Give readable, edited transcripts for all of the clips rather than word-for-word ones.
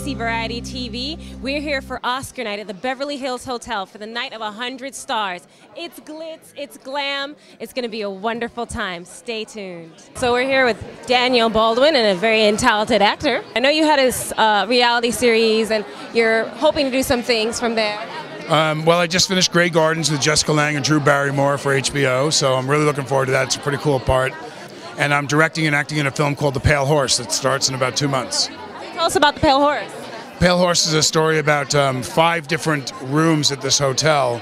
CC Variety TV. We're here for Oscar night at the Beverly Hills Hotel for the night of 100 stars. It's glitz, it's glam, it's going to be a wonderful time. Stay tuned. So we're here with Daniel Baldwin, and a very talented actor. I know you had a reality series and you're hoping to do some things from there. Well, I just finished Grey Gardens with Jessica Lange and Drew Barrymore for HBO, so I'm really looking forward to that. It's a pretty cool part. And I'm directing and acting in a film called The Pale Horse that starts in about 2 months. Tell us about The Pale Horse. Pale Horse is a story about 5 different rooms at this hotel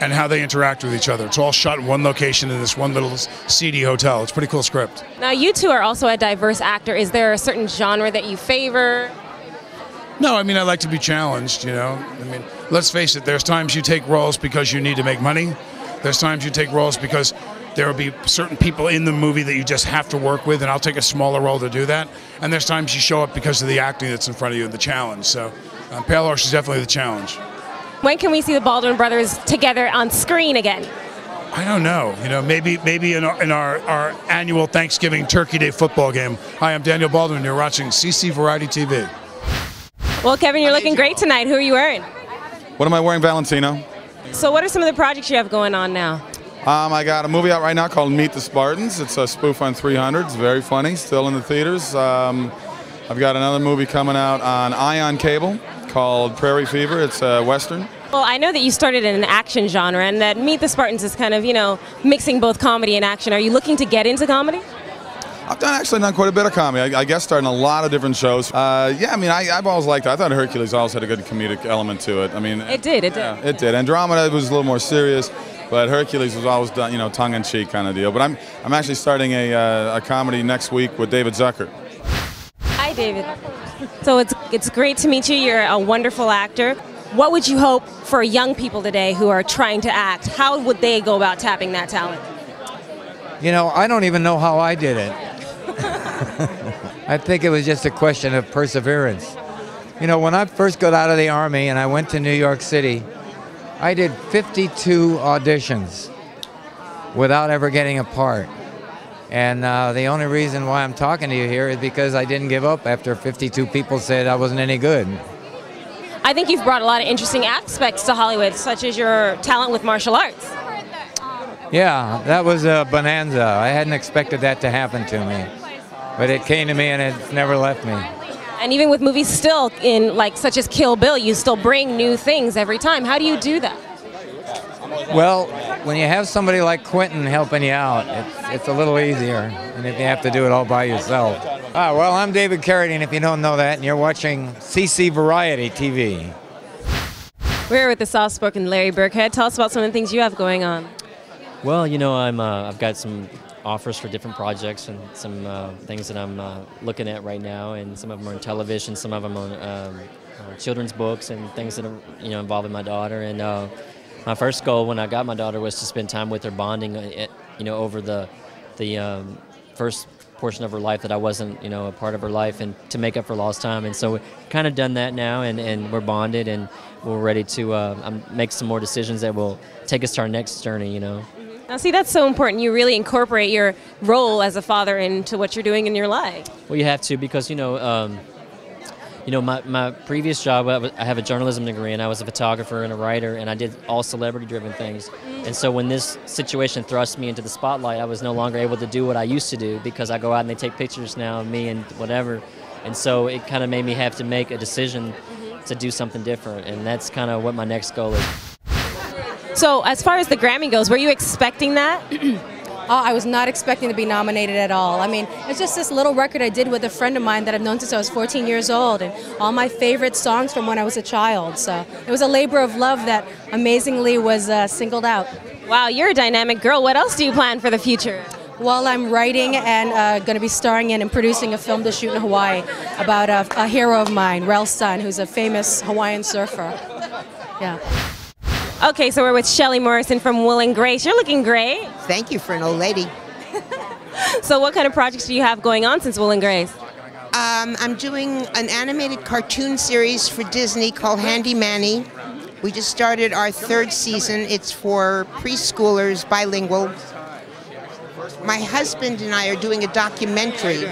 and how they interact with each other. It's all shot in one location in this one little seedy hotel. It's a pretty cool script. Now, you two are also a diverse actor. Is there a certain genre that you favor? No, I mean, I like to be challenged, you know. I mean, let's face it, there's times you take roles because you need to make money. There's times you take roles because there will be certain people in the movie that you just have to work with, and I'll take a smaller role to do that. And there's times you show up because of the acting that's in front of you and the challenge. So Pale Horse is definitely the challenge. When can we see the Baldwin brothers together on screen again? I don't know. You know, maybe in our annual Thanksgiving Turkey Day football game. Hi, I'm Daniel Baldwin. You're watching CC Variety TV. Well, Kevin, you're looking great tonight. Who are you wearing? What am I wearing? Valentino. So what are some of the projects you have going on now? I got a movie out right now called Meet the Spartans. It's a spoof on 300. It's very funny, still in the theaters. I've got another movie coming out on Ion Cable called Prairie Fever. It's a Western. Well, I know that you started in an action genre, and that Meet the Spartans is kind of, you know, mixing both comedy and action. Are you looking to get into comedy? I've actually done quite a bit of comedy. I guest starred in a lot of different shows. Yeah, I mean, I've always liked it. I thought Hercules always had a good comedic element to it. I mean, it did. Yeah, it did. Andromeda was a little more serious, but Hercules was always done, you know, tongue-in-cheek kind of deal. But I'm actually starting a comedy next week with David Zucker. Hi, David. So it's great to meet you. You're a wonderful actor. What would you hope for young people today who are trying to act? How would they go about tapping that talent? You know, I don't even know how I did it. I think it was just a question of perseverance. You know, when I first got out of the Army and I went to New York City, I did 52 auditions without ever getting a part. And the only reason why I'm talking to you here is because I didn't give up after 52 people said I wasn't any good. I think you've brought a lot of interesting aspects to Hollywood, such as your talent with martial arts. Yeah, that was a bonanza. I hadn't expected that to happen to me. But it came to me and it's never left me. And even with movies still in, like, such as Kill Bill, you still bring new things every time. How do you do that? Well, when you have somebody like Quentin helping you out, it's a little easier than if you have to do it all by yourself. Well, I'm David Carradine, if you don't know that, and you're watching CC Variety TV. We're here with the soft-spoken Larry Burkhead. Tell us about some of the things you have going on. Well, you know, I've got some offers for different projects and some things that I'm looking at right now, and some of them are on television, some of them on children's books and things that are, you know, involving my daughter. And my first goal when I got my daughter was to spend time with her, bonding, you know, over the first portion of her life that I wasn't, you know, a part of her life, and to make up for lost time. And so we've kind of done that now, and we're bonded, and we're ready to make some more decisions that will take us to our next journey, you know. Now, see, that's so important. You really incorporate your role as a father into what you're doing in your life. Well, you have to, because, you know, my previous job, I have a journalism degree, and I was a photographer and a writer, and I did all celebrity-driven things. And so when this situation thrust me into the spotlight, I was no longer able to do what I used to do, because I go out and they take pictures now of me and whatever. And so it kind of made me have to make a decision to do something different, and that's kind of what my next goal is. So as far as the Grammy goes, were you expecting that? I was not expecting to be nominated at all. I mean, it's just this little record I did with a friend of mine that I've known since I was 14 years old, and all my favorite songs from when I was a child. So it was a labor of love that amazingly was singled out. Wow, you're a dynamic girl. What else do you plan for the future? Well, I'm writing and going to be starring in and producing a film to shoot in Hawaii about a hero of mine, Rel's son, who's a famous Hawaiian surfer. Yeah. Okay, so we're with Shelley Morrison from Will and Grace. You're looking great. Thank you for an old lady. So what kind of projects do you have going on since Will and Grace? I'm doing an animated cartoon series for Disney called Handy Manny. We just started our 3rd season. It's for preschoolers, bilingual. My husband and I are doing a documentary.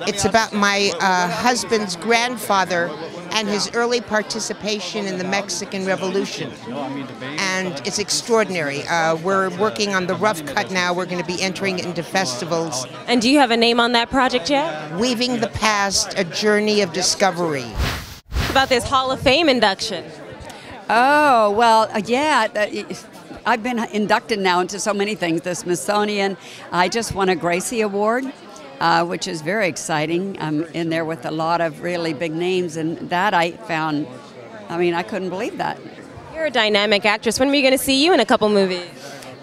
It's about my husband's grandfather and his early participation in the Mexican Revolution. And it's extraordinary. We're working on the rough cut now. We're going to be entering it into festivals. And do you have a name on that project yet? Weaving the Past, a journey of discovery. About this Hall of Fame induction. Oh, well, yeah. I've been inducted now into so many things. The Smithsonian, I just won a Gracie Award, which is very exciting. I'm in there with a lot of really big names, and that I found, I mean, I couldn't believe that. You're a dynamic actress. When are we going to see you in a couple movies?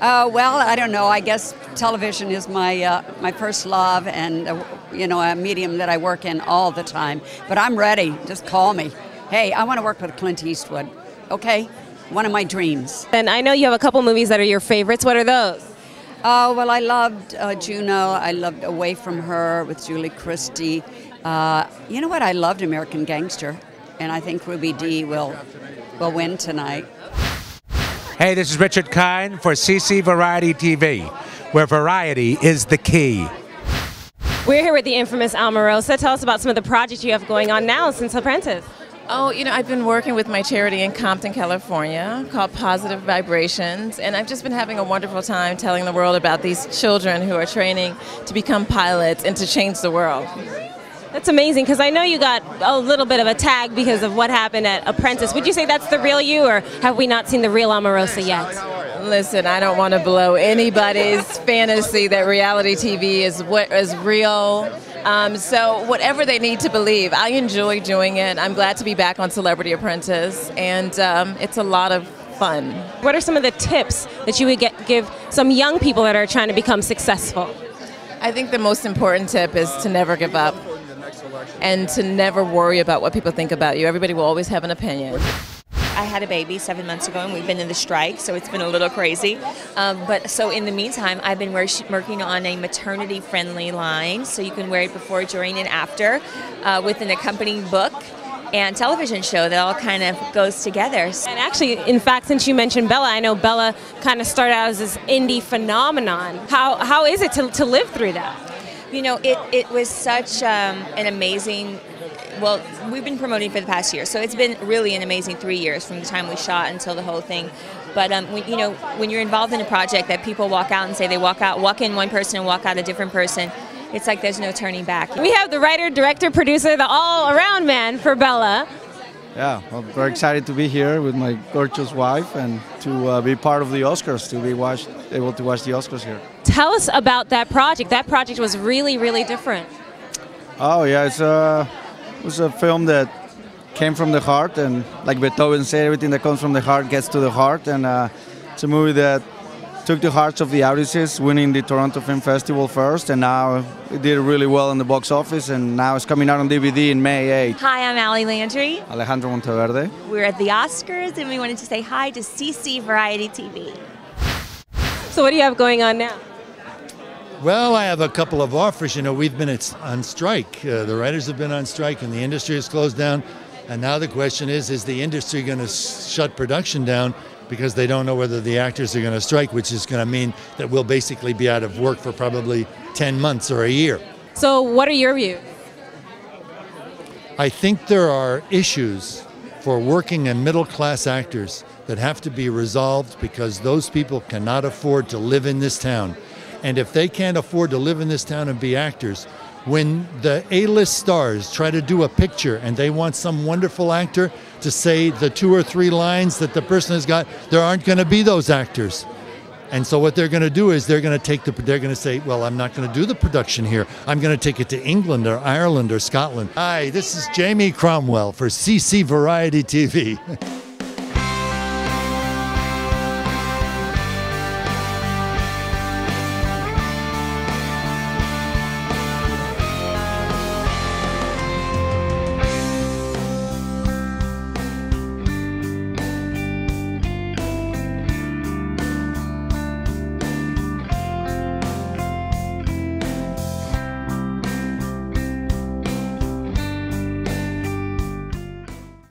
Well, I don't know. I guess television is my my first love, and you know, a medium that I work in all the time. But I'm ready. Just call me. Hey, I want to work with Clint Eastwood. Okay, one of my dreams. And I know you have a couple movies that are your favorites. What are those? Oh, well, I loved Juno. I loved Away from Her with Julie Christie. You know what? I loved American Gangster, and I think Ruby Dee will win tonight. Hey, this is Richard Kind for CC Variety TV, where variety is the key. We're here with the infamous Omarosa. Tell us about some of the projects you have going on now since Apprentice. Oh, you know, I've been working with my charity in Compton, California, called Positive Vibrations, and I've just been having a wonderful time telling the world about these children who are training to become pilots and to change the world. That's amazing, because I know you got a little bit of a tag because of what happened at Apprentice. Would you say that's the real you, or have we not seen the real Omarosa yet? Listen, I don't want to blow anybody's fantasy that reality TV is what is real. So whatever they need to believe, I enjoy doing it. I'm glad to be back on Celebrity Apprentice, and it's a lot of fun. What are some of the tips that you would give some young people that are trying to become successful? I think the most important tip is to never give up and to never worry about what people think about you. Everybody will always have an opinion. I had a baby 7 months ago, and we've been in the strike, so it's been a little crazy. But so in the meantime, I've been working on a maternity-friendly line, so you can wear it before, during, and after, with an accompanying book and television show that all kind of goes together. And actually, in fact, since you mentioned Bella, I know Bella kind of started out as this indie phenomenon. How is it to live through that? You know, it was such an amazing. Well, we've been promoting for the past year, so it's been really an amazing 3 years from the time we shot until the whole thing. But you know, when you're involved in a project that people walk out and say they walk in one person and walk out a different person, it's like there's no turning back. We have the writer, director, producer, the all-around man for Bella. Yeah, well, very excited to be here with my gorgeous wife and to be part of the Oscars, to be able to watch the Oscars here. Tell us about that project. That project was really, really different. Oh yeah, it was a film that came from the heart, and like Beethoven said, everything that comes from the heart gets to the heart, and it's a movie that took the hearts of the audiences, winning the Toronto Film Festival first, and now it did really well in the box office, and now it's coming out on DVD in May 8th. Hi, I'm Allie Landry. Alejandro Monteverde. We're at the Oscars, and we wanted to say hi to CC Variety TV. So what do you have going on now? Well, I have a couple of offers. You know, we've been on strike. The writers have been on strike, and the industry has closed down. And now the question is the industry going to shut production down because they don't know whether the actors are going to strike, which is going to mean that we'll basically be out of work for probably 10 months or a year. So what are your views? I think there are issues for working and middle-class actors that have to be resolved because those people cannot afford to live in this town. And if they can't afford to live in this town and be actors, when the A-list stars try to do a picture and they want some wonderful actor to say the 2 or 3 lines that the person has got, there aren't going to be those actors. And so what they're going to do is they're going to say, well, I'm not going to do the production here. I'm going to take it to England or Ireland or Scotland. Hi, this is Jamie Cromwell for CC Variety TV.